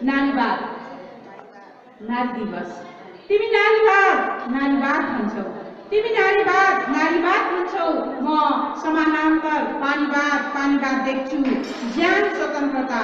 नारीवाद, नारी दिवस। तिमी नारीवाद भन्छौ, तिमी नारीवाद भन्छौ, म समानान्तर पानीवाद देख्छु। ज्ञान स्वतन्त्रता,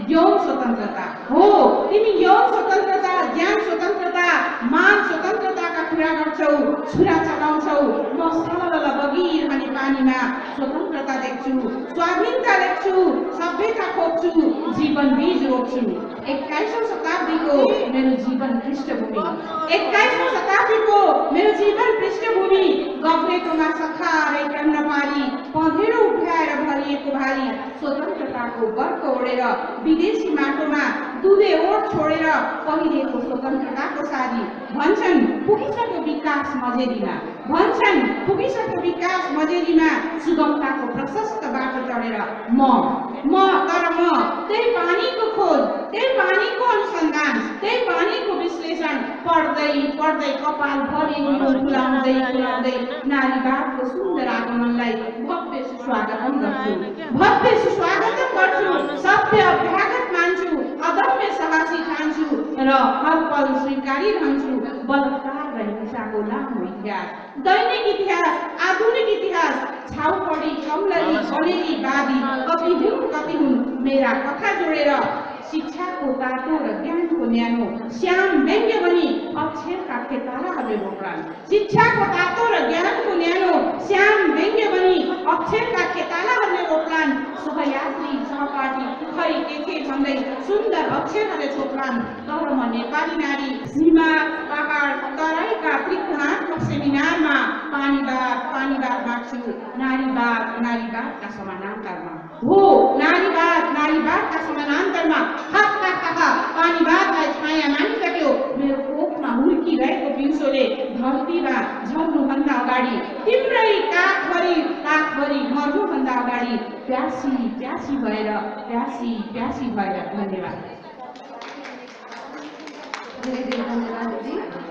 यौन स्वतन्त्रता हो। तिमी यौन स्वतन्त्रता, ज्ञान स्वतन्त्रता, मान स्वतन्त्रताका कुरा गर्छौ, छुरा चलाउँछौ। म सरल बगिरहने पानीमा स्वतन्त्रता देख्छु, स्वाधीनता देख्छु, सभ्यता खोज्छु, जीवन बीज रोप्छु। 21औं शताब्दीको मेरो जीवन पृष्ठभूमि, 21औं शताब्दीको मेरो जीवन पृष्ठभूमि। गफेकोमा सखारै टन्न पारी, पँधेरो उठाएर भरिएको भारी। स्वतन्त्रताको वर्क ओढेर विदेशी माटोमा दुधे ओठ छोडेर पहिरेको स्वतन्त्रताको सारी। भन्छन् पुगिसक्यो विकास मजेरीमा, भन्छन् पुगिसक्यो विकास मजेरीमा। सुगमताको प्रशस्त बाटो चढेर म त्यही पानीको खोज, त्यही पानीको अनुसन्धान, त्यही पानीको विश्लेषण पढ्दै कपाल भरि फुलाउँदै नारीवादको सुन्दर आगमनलाई भव्य सुस्वागतम गर्छु। सभ्य अभ्यागत मान्छु, अदम्य साहसी ठान्छु र हर पल स्वीकारी रहन्छु। बलात्कार र हिंसाको लामो इतिहास, दैनिक इतिहास, आधुनिक इतिहास, छाउपडी, कमलरी, बनेरी, बादी, कति हुन् मेरा कथा जोडेर। शिक्षाको तातो र ज्ञानको न्यानो श्याम व्यङ्ग्य बनी अक्षरका खेतालाहरूले रोप्लान्। शिक्षाको तातो र ज्ञानको न्यानो श्याम व्यङ्ग्य बनी अक्षरका खेतालाहरूले रोप्लान्। सहयात्री सहपाठी खै के भन्दै सुन्दर अक्षरहरूले छोप्लान्। तर म नेपाली नारी सीमा पहाड तराईका त्रिकोणात्मक सेमिनारमा पानीवाद माग्छु। नारीवादका समानान्तरमा हो, नारीवादका समानान्तरमा। पानीवादलाई छाया मानिसक्यो मेरो कोखमा हुर्किरहेको पिउँसोले। धरतीमा झर्नुभन्दा अगाडि तिम्रै काखभरि मर्नुभन्दा अगाडि प्यासी भएर। धन्यवाद। धेरै धेरै धन्यवाद दिदी।